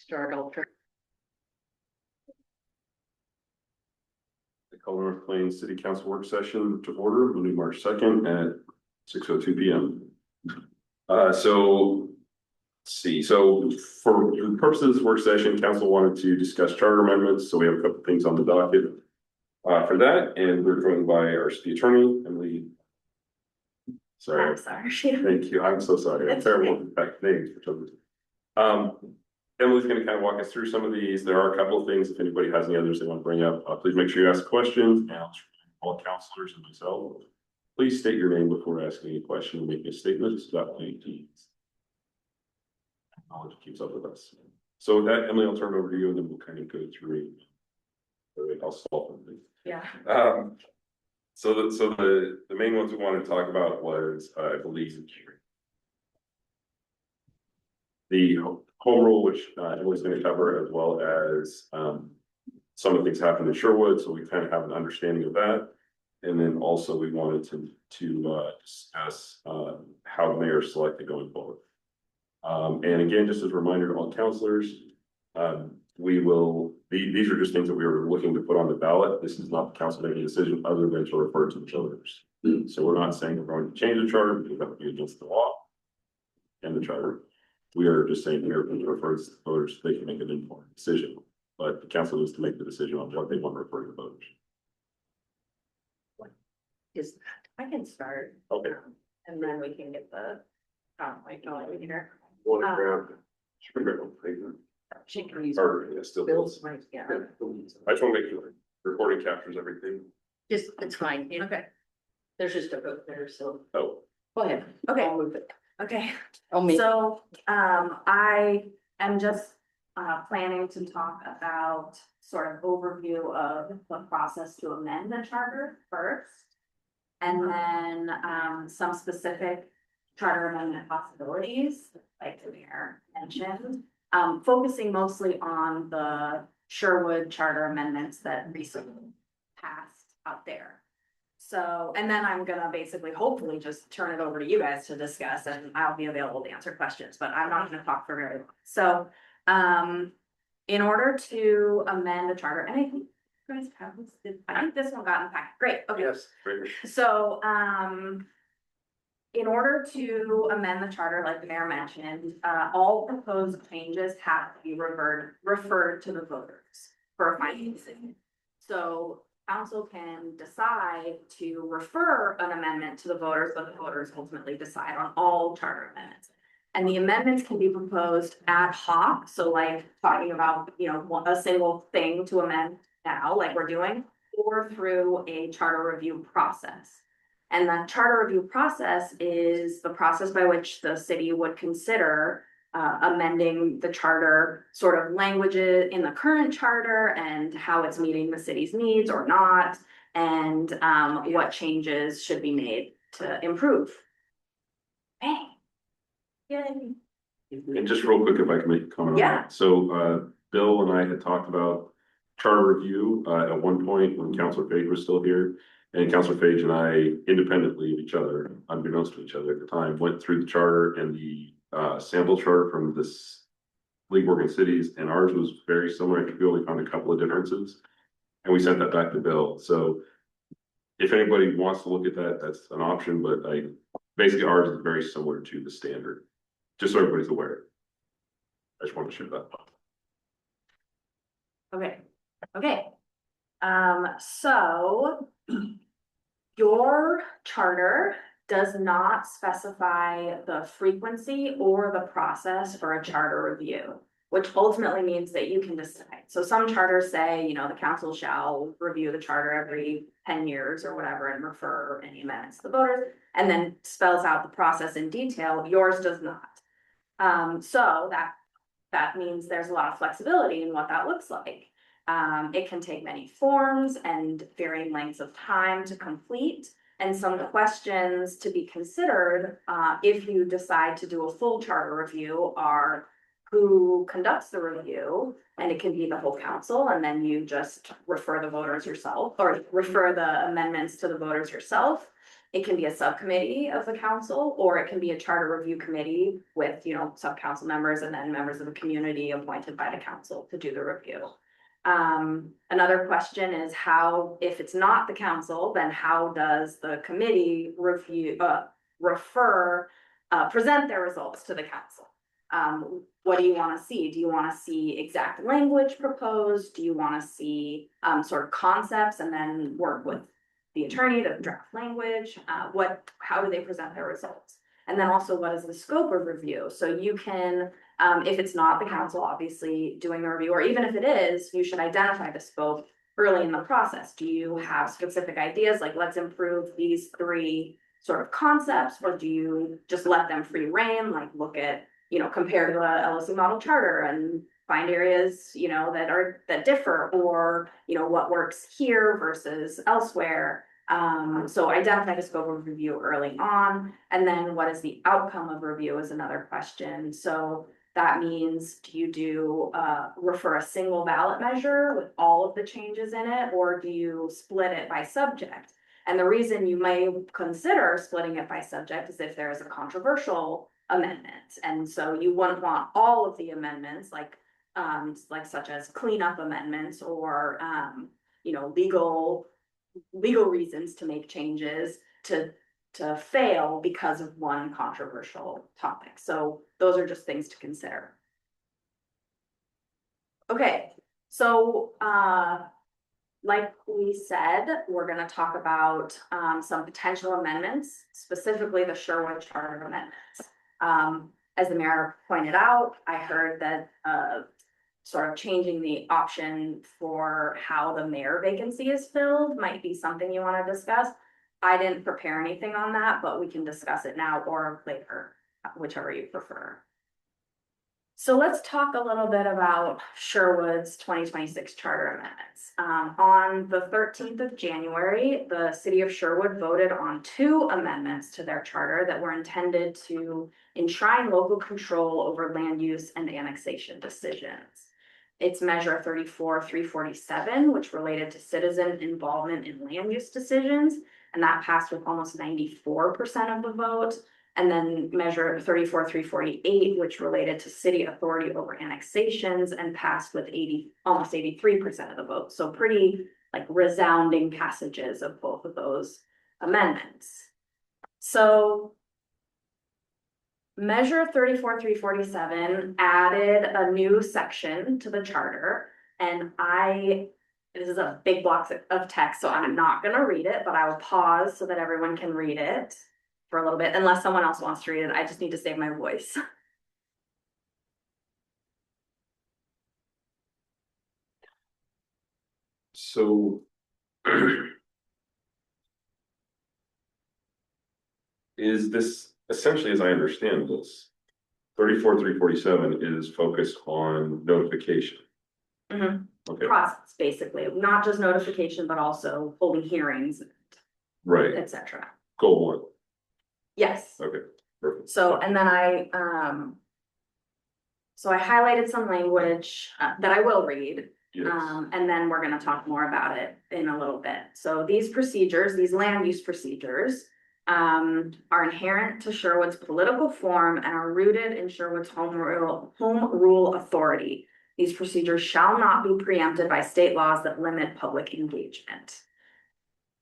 start alter. The Colorado Plains City Council work session to order Monday, March 2nd at 6:02 p.m. So let's see. So for the purposes of this work session, council wanted to discuss charter amendments. So we have a couple things on the docket for that, and we're joined by our city attorney, Emily. Sorry. I'm sorry. Thank you. I'm so sorry. I'm terrible with back names for some reason. Emily's going to kind of walk us through some of these. There are a couple of things. If anybody has any others they want to bring up, please make sure you ask questions. And all counselors and myself, please state your name before asking a question and making a statement. It's about knowledge keeps up with us. So with that, Emily, I'll turn it over to you, and then we'll kind of go through. I'll solve them. Yeah. So the main ones we wanted to talk about was, I believe, the home rule, which Emily's going to cover, as well as some of the things happened in Sherwood, so we kind of have an understanding of that. And then also we wanted to discuss how the mayor is selected going forward. And again, just as a reminder to all counselors, these are just things that we were looking to put on the ballot. This is not the council making a decision other than to refer to the voters. So we're not saying we're going to change the charter because that would be against the law and the charter. We are just saying here when it refers to the voters, they can make an informed decision, but the council needs to make the decision on what they want to refer to the voters. I can start. Okay. And then we can get the PowerPoint going here. Want to grab paper? She can use Or, yeah, still. Bill's mic, yeah. I just want to make sure recording captures everything. Just, it's fine. Okay, There's just a vote there, so Oh, go ahead. Okay. I'll move it. okay. I'll make, So, I am just, planning to talk about sort of overview of the process to amend the charter first. And then, some specific charter amendment possibilities, like the mayor mentioned. Focusing mostly on the Sherwood charter amendments that recently passed out there. So, and then I'm gonna basically, hopefully just turn it over to you guys to discuss, and I'll be available to answer questions, but I'm not gonna talk for very long. So, in order to amend the charter, and I think you guys have this, I think this one got in the packet. Great, okay. yes. Great. So, in order to amend the charter, like the mayor mentioned, all proposed changes have to be referred to the voters for a final decision. So council can decide to refer an amendment to the voters, but the voters ultimately decide on all charter amendments. And the amendments can be proposed ad hoc, so like talking about, a single thing to amend now, like we're doing, or through a charter review process. And the charter review process is the process by which the city would consider amending the charter sort of languages in the current charter and how it's meeting the city's needs or not, and what changes should be made to improve. Hey. Yay. And just real quick, if I can make a comment on Yeah. that. So, Bill and I had talked about charter review, at one point when Councilor Page was still here. And Councilor Page and I, independently of each other, unbeknownst to each other at the time, went through the charter and the, sample charter from this League of Oregon Cities, and ours was very similar. I think we only found a couple of differences. And we sent that back to Bill. So if anybody wants to look at that, that's an option, but basically ours is very similar to the standard. Just so everybody's aware. I just want to share that. Okay. So your charter does not specify the frequency or the process for a charter review, which ultimately means that you can decide. So some charters say, the council shall review the charter every 10 years or whatever and refer any amendments to the voters, and then spells out the process in detail. Yours does not. So that means there's a lot of flexibility in what that looks like. It can take many forms and varying lengths of time to complete. And some questions to be considered, if you decide to do a full charter review, are who conducts the review, and it can be the whole council, and then you just refer the voters yourself, or refer the amendments to the voters yourself. It can be a subcommittee of the council, or it can be a charter review committee with, sub-council members and then members of the community appointed by the council to do the review. Another question is how, if it's not the council, then how does the committee present their results to the council? What do you want to see? Do you want to see exact language proposed? Do you want to see sort of concepts and then work with the attorney to draft language? How do they present their results? And then also, what is the scope of review? So you can, if it's not the council, obviously doing the review, or even if it is, you should identify the scope early in the process. Do you have specific ideas, like let's improve these 3 sort of concepts, or do you just let them free rein, like look at, compare to the LSC model charter and find areas, that differ, or, what works here versus elsewhere. So identify the scope of review early on, and then what is the outcome of review is another question. So that means, do you refer a single ballot measure with all of the changes in it, or do you split it by subject? And the reason you may consider splitting it by subject is if there is a controversial amendment. And so you wouldn't want all of the amendments, like such as cleanup amendments or, legal reasons to make changes to fail because of one controversial topic. So those are just things to consider. Okay, so like we said, we're going to talk about some potential amendments, specifically the Sherwood Charter amendments. As the mayor pointed out, I heard that sort of changing the option for how the mayor vacancy is filled might be something you want to discuss. I didn't prepare anything on that, but we can discuss it now or later, whichever you prefer. So let's talk a little bit about Sherwood's 2026 charter amendments. On the 13th of January, the city of Sherwood voted on 2 amendments to their charter that were intended to enshrine local control over land use and annexation decisions. It's Measure 34-347, which related to citizen involvement in land use decisions, and that passed with almost 94% of the vote. And then Measure 34-348, which related to city authority over annexations and passed with almost 83% of the vote. So pretty resounding passages of both of those amendments. So Measure 34-347 added a new section to the charter, and this is a big block of text, so I'm not going to read it, but I will pause so that everyone can read it for a little bit, unless someone else wants to read it. I just need to save my voice. So is this essentially, as I understand this, 34-347 is focused on notification? Mhm. Okay, Process, basically, not just notification, but also holding hearings, right. etc. Goal 1. Yes. Okay, perfect. So, and then I highlighted some language that I will read. Yes. And then we're going to talk more about it in a little bit. So these procedures, these land use procedures, are inherent to Sherwood's political form and are rooted in Sherwood's home rule authority. These procedures shall not be preempted by state laws that limit public engagement.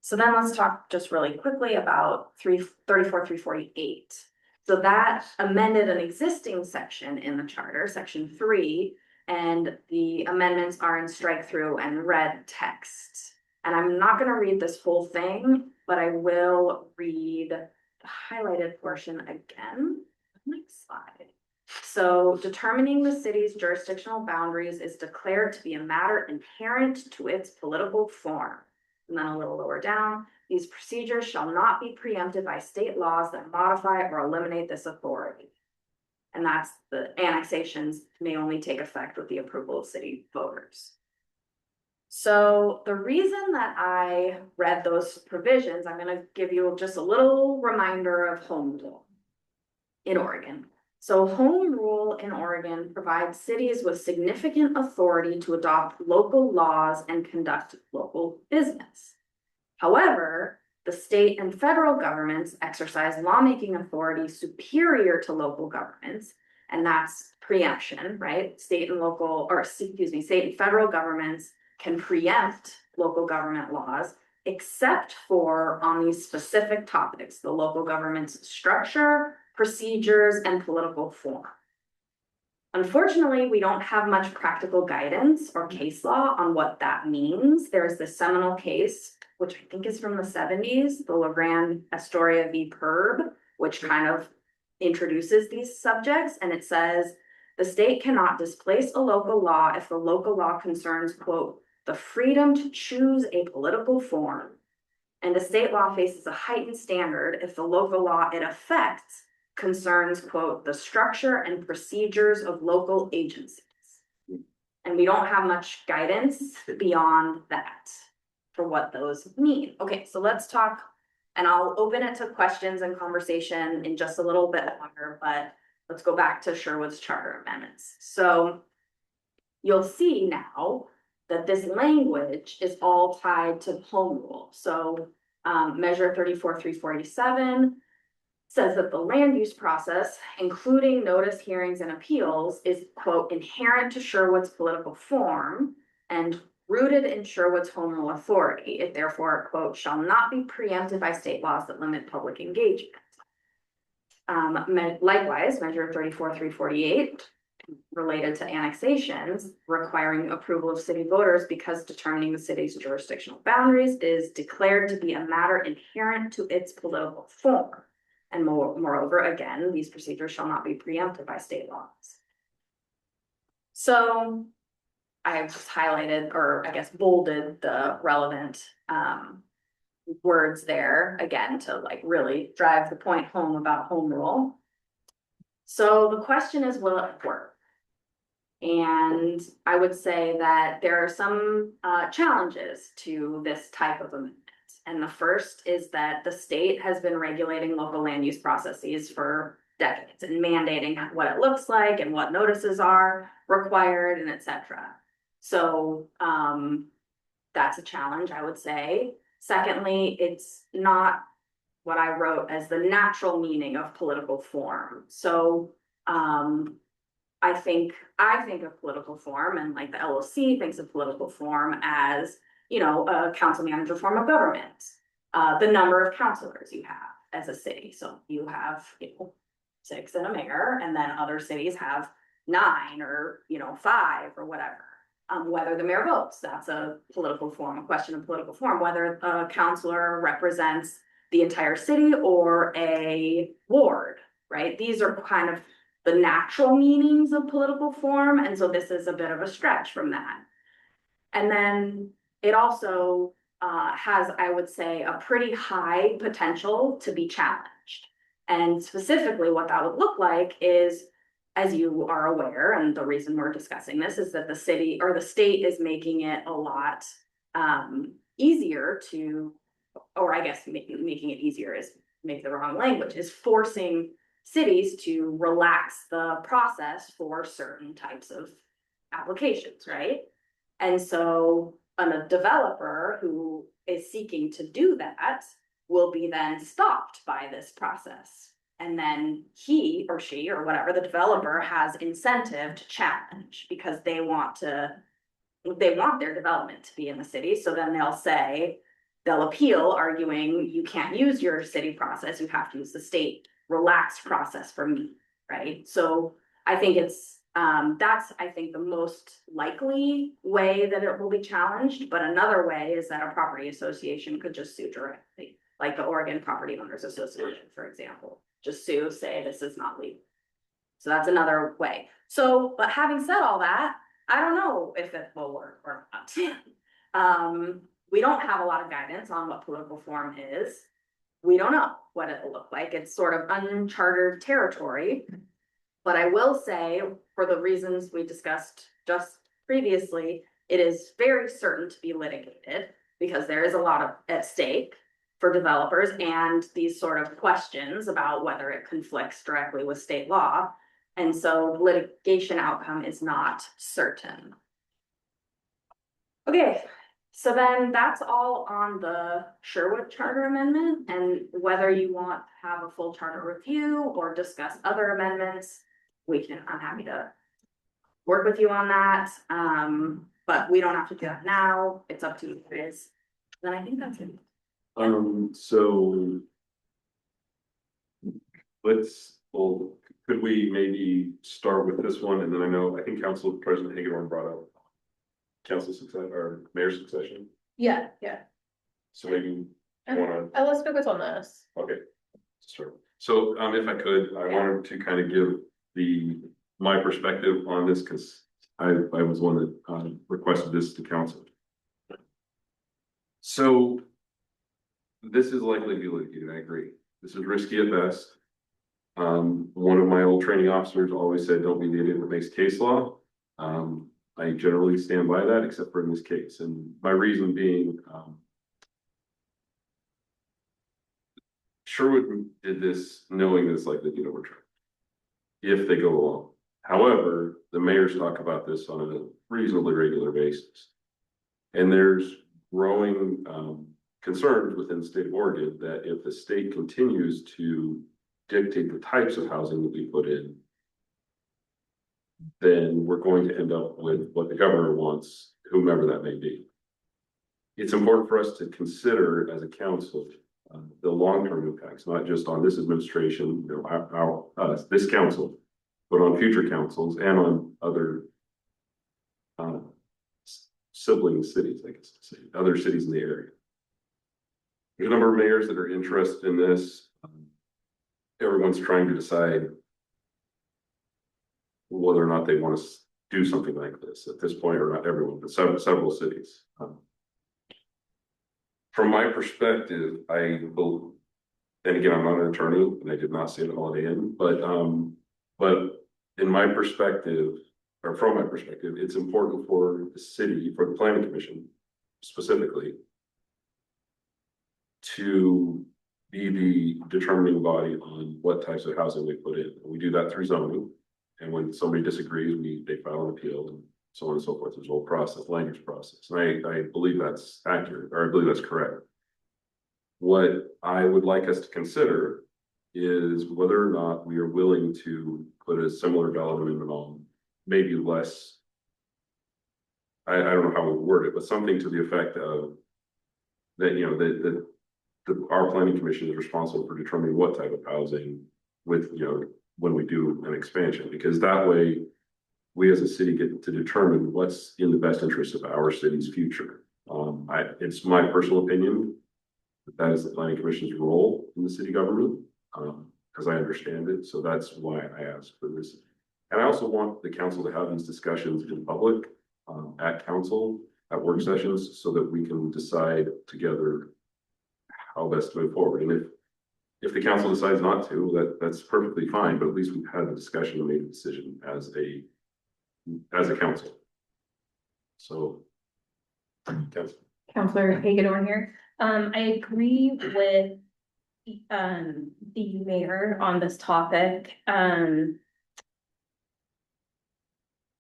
So then let's talk just really quickly about 34-348. So that amended an existing section in the charter, section 3, and the amendments are in strike through and red text. And I'm not going to read this whole thing, but I will read the highlighted portion again. Next slide. So determining the city's jurisdictional boundaries is declared to be a matter inherent to its political form. And then a little lower down, these procedures shall not be preempted by state laws that modify or eliminate this authority. And that's the annexations may only take effect with the approval of city voters. So the reason that I read those provisions, I'm going to give you just a little reminder of home rule in Oregon. So home rule in Oregon provides cities with significant authority to adopt local laws and conduct local business. However, the state and federal governments exercise lawmaking authority superior to local governments. And that's preemption, right? State and local, or excuse me, state and federal governments can preempt local government laws, except for on these specific topics, the local government's structure, procedures, and political form. Unfortunately, we don't have much practical guidance or case law on what that means. There's this seminal case, which I think is from the 70s, the LeGrand Astoria v. Perb, which kind of introduces these subjects. And it says, the state cannot displace a local law if the local law concerns, quote, the freedom to choose a political form. And a state law faces a heightened standard if the local law it affects concerns, quote, the structure and procedures of local agencies. And we don't have much guidance beyond that for what those mean. Okay, so let's talk, and I'll open it to questions and conversation in just a little bit longer, but let's go back to Sherwood's charter amendments. So you'll see now that this language is all tied to home rule. So measure 34-347 says that the land use process, including notice, hearings, and appeals, is, quote, inherent to Sherwood's political form and rooted in Sherwood's home rule authority. It therefore, quote, shall not be preempted by state laws that limit public engagement. Likewise, measure 34-348, related to annexations, requiring approval of city voters because determining the city's jurisdictional boundaries is declared to be a matter inherent to its political form. And moreover, again, these procedures shall not be preempted by state laws. So I have just highlighted, or I guess bolded, the relevant words there, again, to like really drive the point home about home rule. So the question is, will it work? And I would say that there are some challenges to this type of amendment. And the first is that the state has been regulating local land use processes for decades and mandating what it looks like and what notices are required and etc. So that's a challenge, I would say. Secondly, it's not what I wrote as the natural meaning of political form. So I think of political form, and like the LOC thinks of political form as, you know, a council manager form of government, the number of councilors you have as a city. So you have, you know, 6 and a mayor, and then other cities have 9 or, you know, 5 or whatever. Whether the mayor votes, that's a political form, a question of political form. Whether a councilor represents the entire city or a ward, right? These are kind of the natural meanings of political form. And so this is a bit of a stretch from that. And then it also has, I would say, a pretty high potential to be challenged. And specifically what that would look like is, as you are aware, and the reason we're discussing this is that the city or the state is making it a lot easier to, or I guess making it easier is maybe the wrong language, is forcing cities to relax the process for certain types of applications, right? And so a developer who is seeking to do that will be then stopped by this process. And then he or she or whatever, the developer has incentive to challenge because they want their development to be in the city. So then they'll appeal, arguing you can't use your city process, you have to use the state relaxed process for me, right? So I think it's that's, I think, the most likely way that it will be challenged. But another way is that a property association could just sue directly, like the Oregon Property Owners Association, for example. Just sue, say this is not legal. So that's another way. So, but having said all that, I don't know if it will work or not. We don't have a lot of guidance on what political form is. We don't know what it will look like. It's sort of uncharted territory. But I will say, for the reasons we discussed just previously, it is very certain to be litigated because there is a lot at stake for developers and these sort of questions about whether it conflicts directly with state law. And so the litigation outcome is not certain. Okay, So then that's all on the Sherwood Charter Amendment, and whether you want to have a full charter review or discuss other amendments, I'm happy to work with you on that, but we don't have to do that now, it's up to you guys. Then I think that's it. So. Well, could we maybe start with this one, and then I think Council President Hagedorn brought up. Council success or mayor succession, Yeah. so maybe wanna, Let's focus on this. okay. Sure, so if I could, I wanted to kind of give my perspective on this, because I was one that requested this to council. So. This is likely to be litigated, I agree, this is risky at best. One of my old training officers always said, don't be the idiot that makes case law. I generally stand by that, except for in this case, and my reason being, Sherwood did this knowing that it's likely to get overturned if they go along. However, the mayors talk about this on a reasonably regular basis. And there's growing concerns within the state of Oregon that if the state continues to dictate the types of housing that we put in, then we're going to end up with what the governor wants, whomever that may be. It's important for us to consider as a council the long-term impacts, not just on this administration, this council, but on future councils and on other sibling cities, I guess, to say, other cities in the area. There's a number of mayors that are interested in this. Everyone's trying to decide whether or not they want to do something like this at this point, or not everyone, but several cities. From my perspective, and again, I'm not an attorney, and I did not say the Holiday Inn, but in my perspective, or from my perspective, it's important for the city, for the planning commission specifically, to be the determining body on what types of housing we put in. We do that through zoning, and when somebody disagrees, they file an appeal and so on and so forth. There's a whole process, language process, and I believe that's accurate, or I believe that's correct. What I would like us to consider is whether or not we are willing to put a similar ballot amendment on, maybe less. I don't know how we word it, but something to the effect of that, our planning commission is responsible for determining what type of housing with, when we do an expansion, because that way we as a city get to determine what's in the best interest of our city's future. It's my personal opinion that is the planning commission's role in the city government, because I understand it. So that's why I asked for this. And I also want the council to have these discussions in public, at council, at work sessions, so that we can decide together how best to move forward. And if the council decides not to, that's perfectly fine, but at least we've had the discussion and made a decision as a council. So, Councilor Hagedorn here. I agree with the mayor on this topic.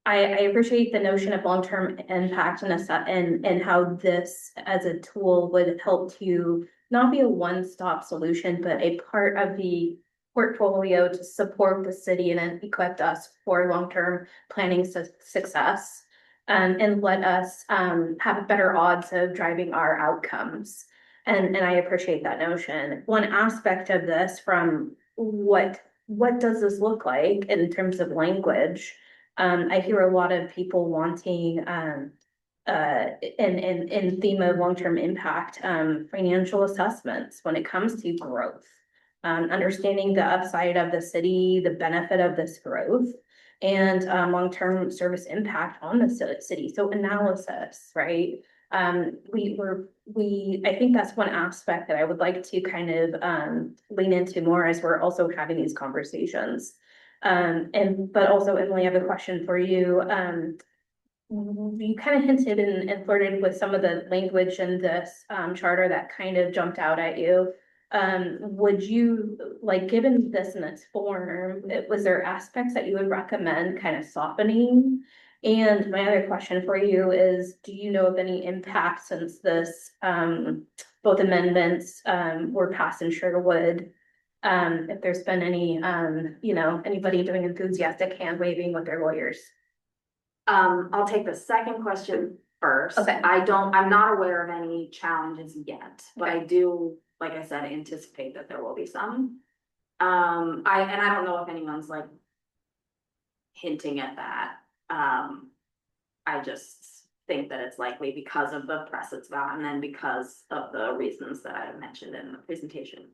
I appreciate the notion of long-term impact and how this as a tool would help to not be a one-stop solution, but a part of the portfolio to support the city and equip us for long-term planning success. And let us have better odds of driving our outcomes. And I appreciate that notion. One aspect of this from what does this look like in terms of language? I hear a lot of people wanting in theme of long-term impact, financial assessments when it comes to growth. Understanding the upside of the city, the benefit of this growth, and long-term service impact on the city. So analysis, right? I think that's one aspect that I would like to kind of lean into more as we're also having these conversations. But also, Emily, I have a question for you. You kind of hinted and flirted with some of the language in this charter that kind of jumped out at you. Would you, like, given this in its form, was there aspects that you would recommend kind of softening And my other question for you is, do you know of any impact since this, both amendments, were passed in Sherwood? If there's been any, you know, anybody doing enthusiastic hand waving with their lawyers? I'll take the second question first. Okay. I'm not aware of any challenges yet, but I do, like I said, anticipate that there will be some. I don't know if anyone's like hinting at that. I just think that it's likely because of the press it's gotten and because of the reasons that I mentioned in the presentation.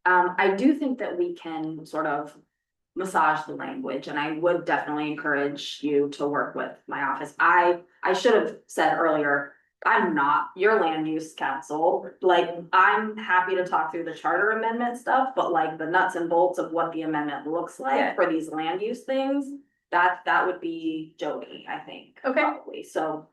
I do think that we can sort of massage the language, and I would definitely encourage you to work with my office. I should have said earlier, I'm not your land use council. Like, I'm happy to talk through the charter amendment stuff, but like the nuts and bolts of what the amendment looks Yeah. like for these land use things, that would be Jody, I think. Okay. Probably, so,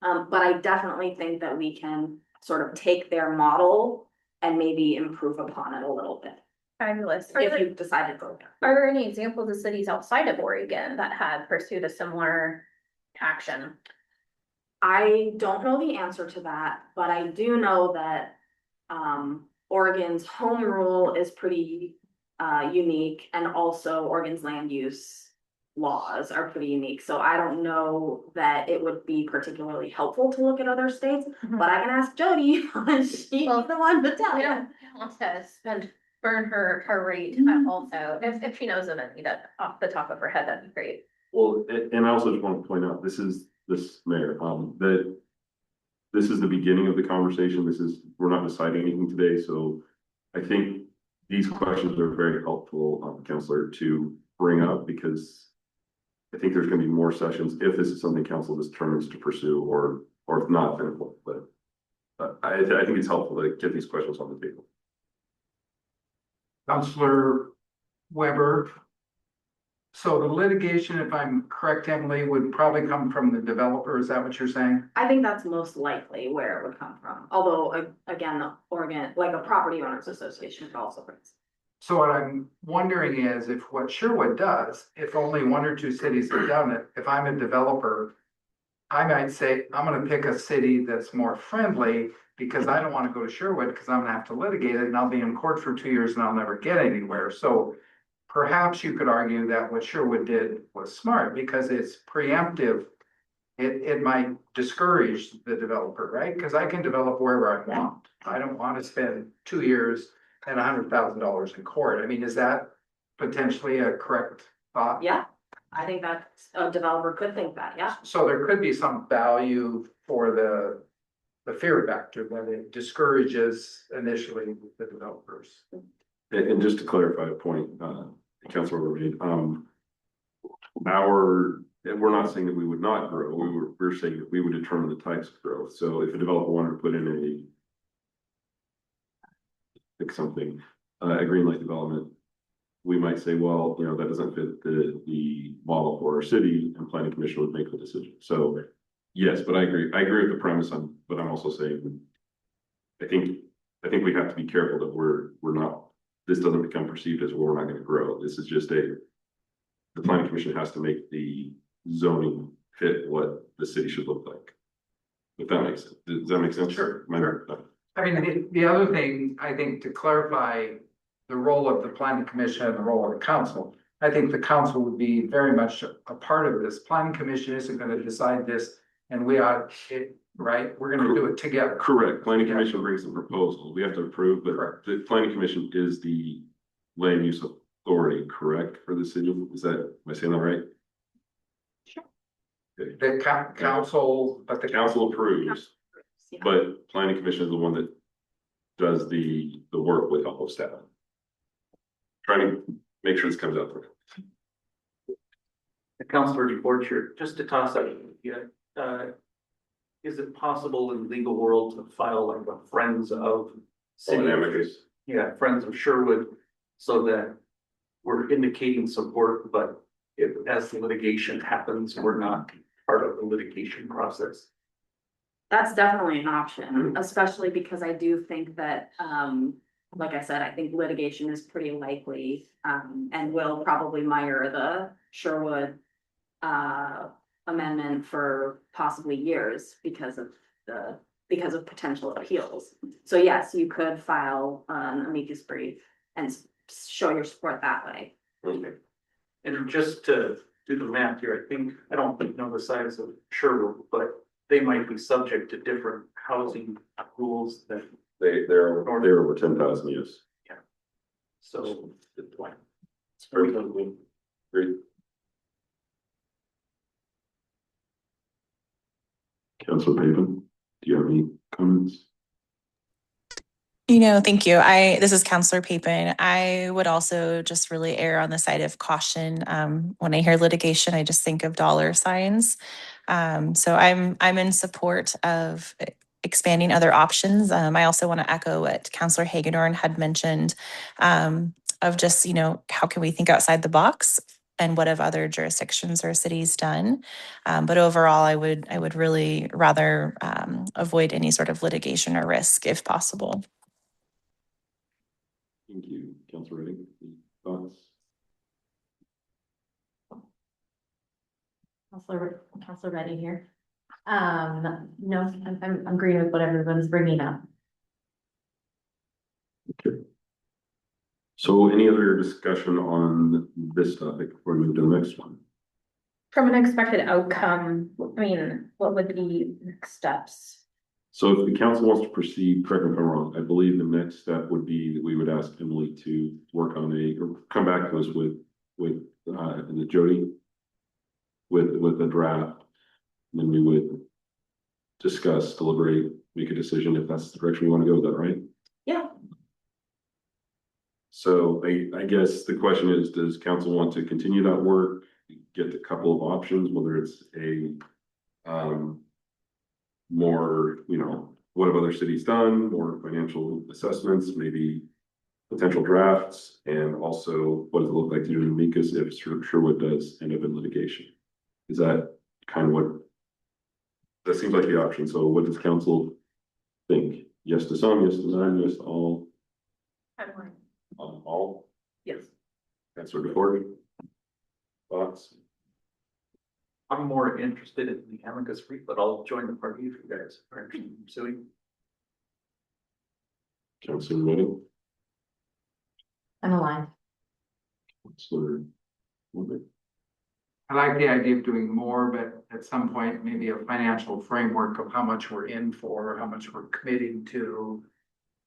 but I definitely think that we can sort of take their model and maybe improve upon it a little bit, Fabulous. if you decide to go there. Are there any examples of cities outside of Oregon that have pursued a similar action? I don't know the answer to that, but I do know that Oregon's home rule is pretty unique, and also Oregon's land use laws are pretty unique. So I don't know that it would be particularly helpful to look at other states, but I can ask Jody. She's Well, the one to tell I you. don't want to burn her rate also. If she knows of any that off the top of her head, that'd be great. Well, and I also just want to point out, this mayor, that this is the beginning of the conversation. We're not deciding anything today, so I think these questions are very helpful, Counselor, to bring up, because I think there's gonna be more sessions if this is something council determines to pursue, or if not, then what, but I think it's helpful to get these questions on the table. Counselor Weber. So the litigation, if I'm correct, Emily, would probably come from the developer, is that what you're saying? I think that's most likely where it would come from. Although, again, the Oregon, like a property owners association could also brings. So what I'm wondering is if what Sherwood does, if only one or two cities have done it, if I'm a developer, I might say, I'm gonna pick a city that's more friendly because I don't wanna go to Sherwood because I'm gonna have to litigate it and I'll be in court for 2 years and I'll never get anywhere. So perhaps you could argue that what Sherwood did was smart because it's preemptive. It might discourage the developer, right? Because I can develop wherever I want. I don't want to spend 2 years and $100,000 in court. I mean, is that potentially a correct thought? Yeah, I think that a developer could think that, yeah. So there could be some value for the fear factor that it discourages initially the developers. And just to clarify a point, Councilor Reed, we're not saying that we would not grow, we're saying that we would determine the types of growth. So if a developer wanted to put in a green light development, we might say, well, you know, that doesn't fit the model for our city, and planning commission would make the decision. So yes, but I agree with the premise, but I'm also saying, I think we have to be careful that we're not, this doesn't become perceived as, well, we're not gonna grow. This is just the planning commission has to make the zoning fit what the city should look like. If that makes sense. Does that make sense? Sure. Sure. I mean, the other thing, I think, to clarify the role of the planning commission and the role of the council, I think the council would be very much a part of this. Planning commission isn't gonna decide this, and we ought, right? We're gonna do it together. Correct. Planning commission brings the proposal. We have to approve, but Correct. the planning commission is the land use authority, correct, for the city? Am I saying that right? The council, but The council approves, Yeah. but planning commission is the one that does the work with help of staff. Trying to make sure this comes out. The Councilor DeFortier, just to toss out, is it possible in the legal world to file like a Friends of City? Yeah, Friends of Sherwood, so that we're indicating support, but if, as the litigation happens, we're not part of the litigation process. That's definitely an option, especially because I do think that, like I said, I think litigation is pretty likely, and will probably mire the Sherwood amendment for possibly years because of potential appeals. So yes, you could file an amicus brief and show your support that way. Okay. And just to do the math here, I don't know the size of Sherwood, but they might be subject to different housing rules than, They're over 10,000, yes. so. Good point. Great. Great. Councilor Pavin, do you have any comments? Thank you. This is Counselor Papin. I would also just really err on the side of caution. When I hear litigation, I just think of dollar signs. So I'm in support of expanding other options. I also want to echo what Counselor Hagedorn had mentioned, of just, how can we think outside the box and what have other jurisdictions or cities done? But overall, I would really rather avoid any sort of litigation or risk if possible. Thank you, Councilor Reddy. Any thoughts? Counselor Reddy here. No, I'm agreeing with what everyone's bringing up. Okay. So any other discussion on this topic before we move to the next one? From an expected outcome, I mean, what would be next steps? So if the council wants to proceed, correct me if I'm wrong, I believe the next step would be that we would ask Emily to work on or come back to us with the Jody with a draft. And then we would discuss, deliberate, make a decision if that's the direction we want to go. Is that right? Yeah. So I guess the question is, does council want to continue that work? Get a couple of options, whether it's a more, what have other cities done, more financial assessments, maybe potential drafts, and also what does it look like to do an amicus if Sherwood does end up in litigation? Is that kind of what, that seems like the option. So what does council think? Yes to some, yes to none, yes to all? All? Yes. Councilor DeFord? Thoughts? I'm more interested in the amicus brief, but I'll join the party if you guys are interested in pursuing. Councilor Reddy? I'm aligned. Councilor Woodward? I like the idea of doing more, but at some point, maybe a financial framework of how much we're in for, how much we're committing to.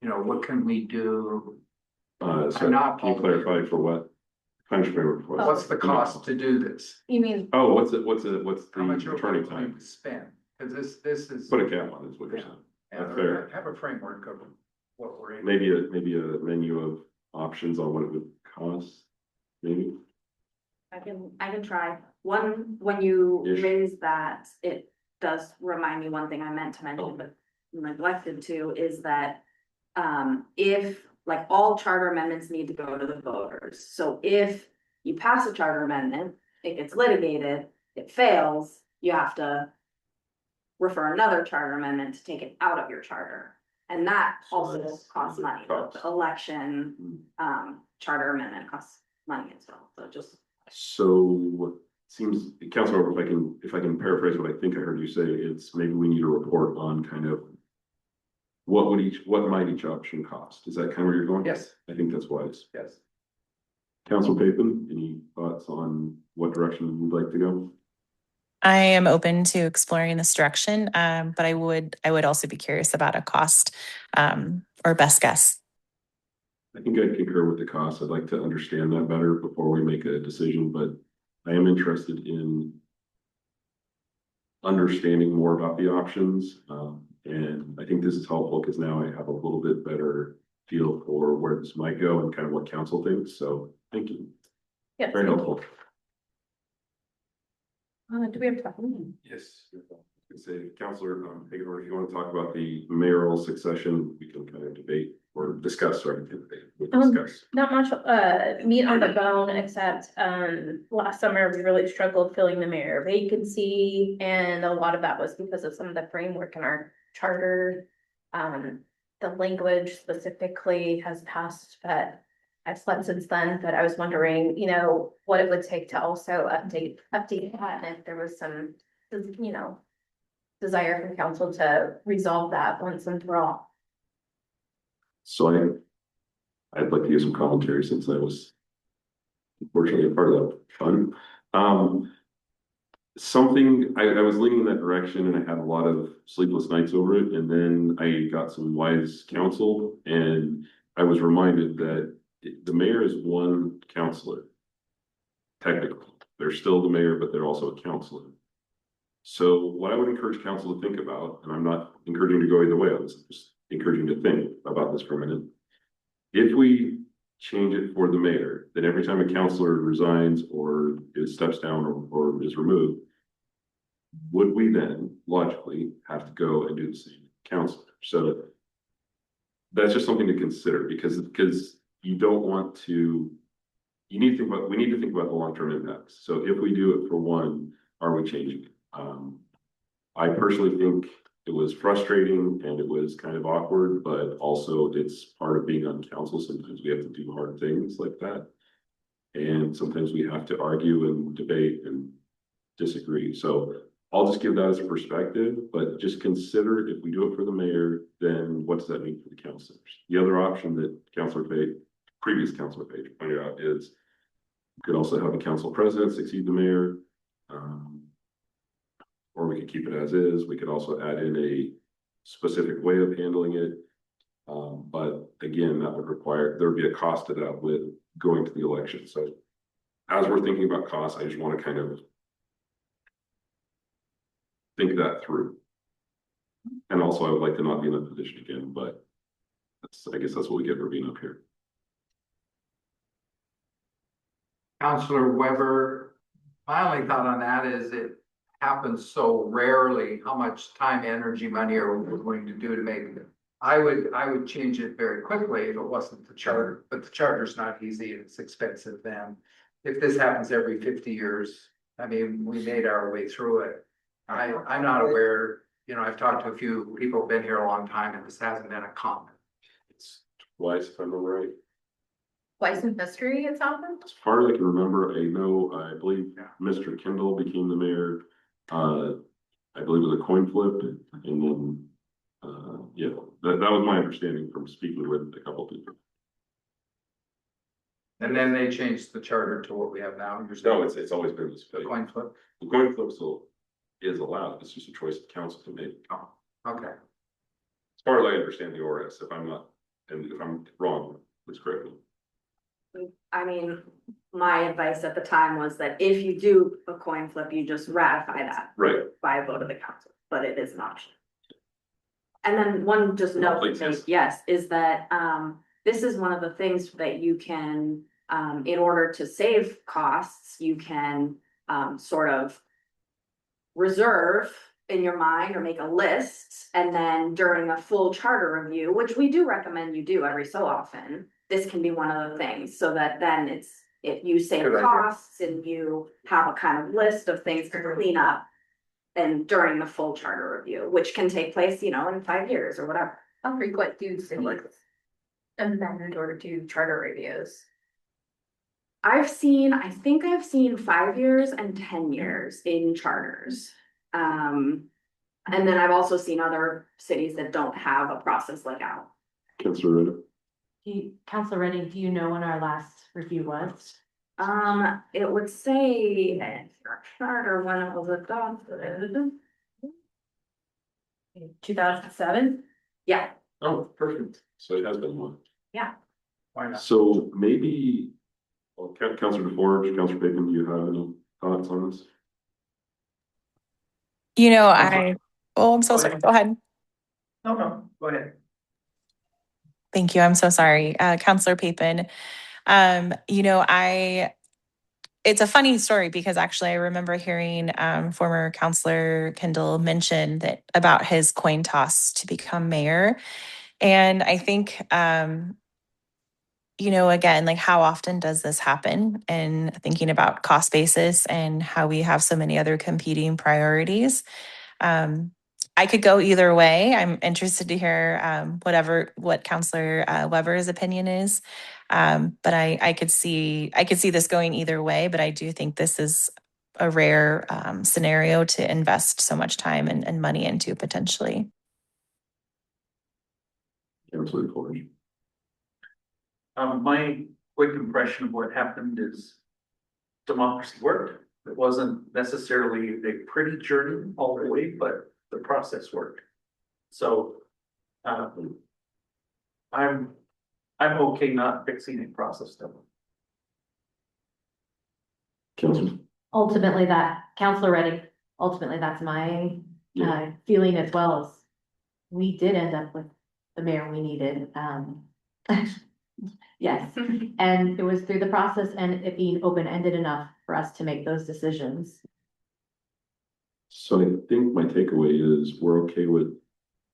What can we do? So not can you clarify for what? Financial framework for what? What's the cost to do this? You mean, Oh, what's the How much are attorney we going time? to spend? Because this is. Put a cap on it, is what you're saying. That's fair. Have a framework of what we're in. Maybe a menu of options on what it would cost, maybe? I can try. One, when you Ish. raise that, it does remind me one thing I meant to mention, but neglected to, is that if, like, all charter amendments need to go to the voters. So if you pass a charter amendment, it gets litigated, it fails, you have to refer another charter amendment to take it out of your charter. And that also that's- costs money. The costs. election, charter amendment costs money as well. So just So seems, Councilor, if I can paraphrase what I think I heard you say, it's maybe we need a report on kind of what might each option cost? Is that kind of where you're going? Yes, I think that's wise. yes. Councilor Papin, any thoughts on what direction you'd like to go? I am open to exploring this direction, but I would also be curious about a cost or best guess. I think I'd concur with the cost. I'd like to understand that better before we make a decision, but I am interested in understanding more about the options. And I think this is helpful because now I have a little bit better feel for where this might go and kind of what council thinks. So thank you. yes. Very helpful. Do we have time? Yes. Say, Councilor Hagedorn, if you want to talk about the mayoral succession, we can kind of debate or discuss, right? We'll discuss. Not much meat on the bone, except last summer we really struggled filling the mayor vacancy, and a lot of that was because of some of the framework in our charter. The language specifically has passed, but I've slept since then, but I was wondering, you know, what it would take to also update that, and if there was some, you know, desire from council to resolve that once and for all. So I'd like to give some commentary since I was unfortunately a part of that fun. Something, I was leaning in that direction and I had a lot of sleepless nights over it. And then I got some wise counsel and I was reminded that the mayor is one counselor. Technically, they're still the mayor, but they're also a counselor. So what I would encourage council to think about, and I'm not encouraging to go either way, I was just encouraging to think about this for a minute. If we change it for the mayor, then every time a counselor resigns or steps down or is removed, would we then logically have to go and do the same counselor? So that's just something to consider because you don't want to, we need to think about the long-term impacts. So if we do it for one, are we changing it? I personally think it was frustrating and it was kind of awkward, but also it's part of being on council. Sometimes we have to do hard things like that. And sometimes we have to argue and debate and disagree. So I'll just give that as a perspective, but just consider if we do it for the mayor, then what does that mean for the councilors? The other option that previous Councilor Page pointed out is you could also have a council president succeed the mayor. Or we could keep it as is. We could also add in a specific way of handling it. But again, that would require, there would be a cost to that with going to the election. So as we're thinking about costs, I just want to kind of think that through. And also I would like to not be in that position again, but I guess that's what we get for being up here. Councillor Weber, my only thought on that is it happens so rarely. How much time, energy, money are we willing to do to make it? I would change it very quickly if it wasn't the charter, but the charter's not easy and it's expensive then. If this happens every 50 years, I mean, we made our way through it. I'm not aware, you know, I've talked to a few people who've been here a long time and this hasn't been a common. It's twice, if I remember right. Twice in history it's happened? As far as I can remember, I believe Mr. Kendall became the mayor. I believe it was a coin flip, and then, yeah, that was my understanding from speaking with a couple people. And then they changed the charter to what we have now. No, it's always been this way. Coin flip. The coin flip still is allowed. It's just a choice of council to make. Oh, okay. As far as I understand the ORS, if I'm not, and if I'm wrong, please correct me. I mean, my advice at the time was that if you do a coin flip, you just ratify that Right. by a vote of the council, but it is an option. And then one just note, Please, to make, yes. yes, is that this is one of the things that you can, in order to save costs, you can sort of reserve in your mind or make a list. And then during a full charter review, which we do recommend you do every so often, this can be one of the things so that then it's, if you save Good idea. costs and you have a kind of list of things to clean up. And during the full charter review, which can take place, you know, in 5 years or whatever. How frequent do cities amend or do charter reviews? I think I've seen 5 years and 10 years in charters. And then I've also seen other cities that don't have a process like ours. Councilor Ritter. Councilor Redding, do you know when our last review was? It would say in our charter when it was adopted. 2007? Yeah, Oh, perfect. So it has been one. Why not? So maybe, well, Councilor DeForge, Councilor Bacon, do you have any thoughts on this? You know, I'm I'm so Go sorry. ahead. Go ahead. No, go ahead. Thank you. I'm so sorry. Councilor Papin. You know, it's a funny story because actually I remember hearing former Councilor Kendall mention that about his coin toss to become mayor. And I think, you know, again, like how often does this happen? And thinking about cost basis and how we have so many other competing priorities. I could go either way. I'm interested to hear what Councilor Weber's opinion is. But I could see this going either way, but I do think this is a rare scenario to invest so much time and money into potentially. Councilor Forge. My quick impression of what happened is democracy worked. It wasn't necessarily a pretty journey all the way, but the process worked. So, I'm okay not fixing a process though. Councilor. Ultimately, Counselor Reddy, ultimately, that's my feeling as well. As we did end up with the mayor we needed. Yes, and it was through the process and it being open-ended enough for us to make those decisions. So I think my takeaway is we're okay with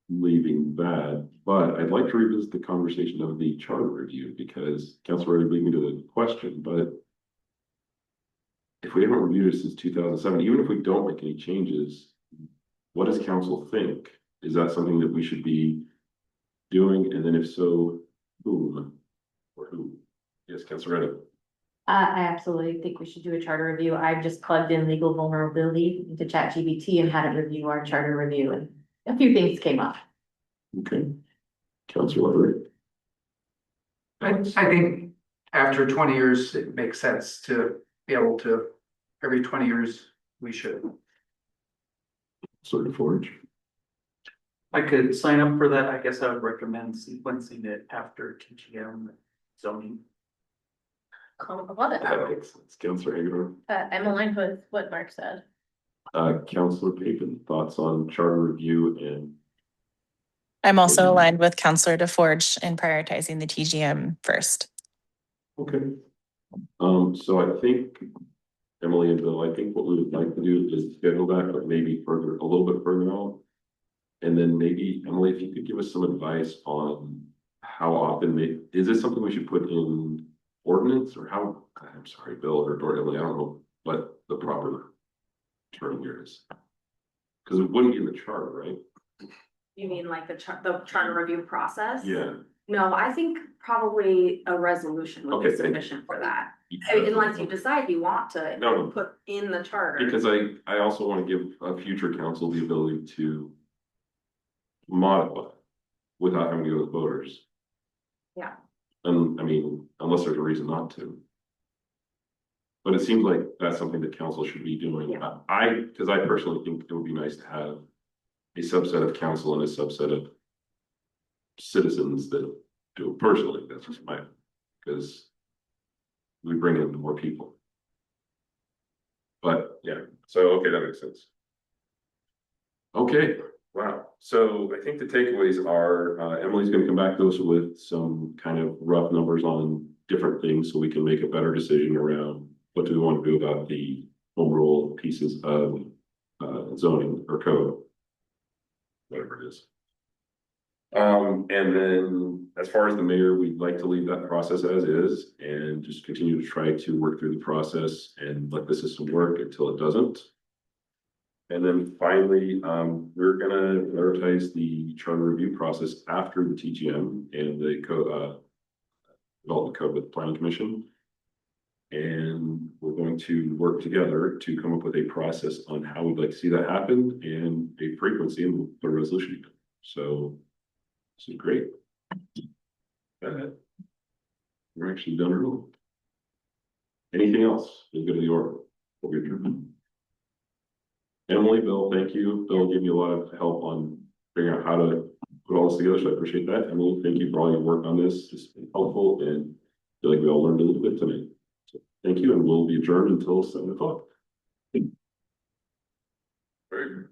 leaving that, but I'd like to revisit the conversation of the charter review because Councilor already lead me to the question, but if we haven't reviewed it since 2007, even if we don't make any changes, what does council think? Is that something that we should be doing? And then if so, whom or who? Yes, Councilor Reddick. I absolutely think we should do a charter review. I've just plugged in legal vulnerability into ChatGPT and had it review our charter review, and a few things came up. Okay. Councilor Everett. I think after 20 years, it makes sense to be able to, every 20 years, we should. Sort of Forge. I could sign up for that. I guess I would recommend sequencing it after TGM zoning. I love it. That makes sense. Councilor Hager. I'm aligned with what Mark said. Councilor Papen, thoughts on charter review and I'm also aligned with Councillor DeForge in prioritizing the TGM first. okay. So I think Emily and Bill, I think what we would like to do is schedule that, but maybe further, a little bit further out. And then maybe Emily, if you could give us some advice on how often is this something we should put in ordinance or how, I'm sorry, Bill or Emily, I don't know what the proper term here is. Because it wouldn't be in the charter, right? You mean like the charter review process? Yeah. No, I think probably a resolution would Okay, be thank you. sufficient for that. I mean, unless you decide you want to No. put in the charter. Because I also want to give a future council the ability to modify without having to go to the voters. Yeah. And I mean, unless there's a reason not to. But it seems like that's something that council should be doing. Yeah. Because I personally think it would be nice to have a subset of council and a subset of citizens that do it personally. That's just my, because we bring in more people. But yeah, so okay, that makes sense. Okay, wow. So I think the takeaways are Emily's going to come back to us with some kind of rough numbers on different things so we can make a better decision around what do we want to do about the home rule pieces of zoning or code, whatever it is. And then as far as the mayor, we'd like to leave that process as is and just continue to try to work through the process and let the system work until it doesn't. And then finally, we're gonna prioritize the charter review process after the TGM and the development code with the planning commission. And we're going to work together to come up with a process on how we'd like to see that happen and a frequency and we'll put a resolution. So this is great. We're actually done early. Anything else? We'll go to the order. We'll get through. Emily, Bill, thank you. Bill gave me a lot of help on figuring out how to put all this together, so I appreciate that. Emily, thank you for all your work on this. It's been helpful and I feel like we all learned a little bit tonight. So thank you, and we'll be adjourned until 7 o'clock. Very good.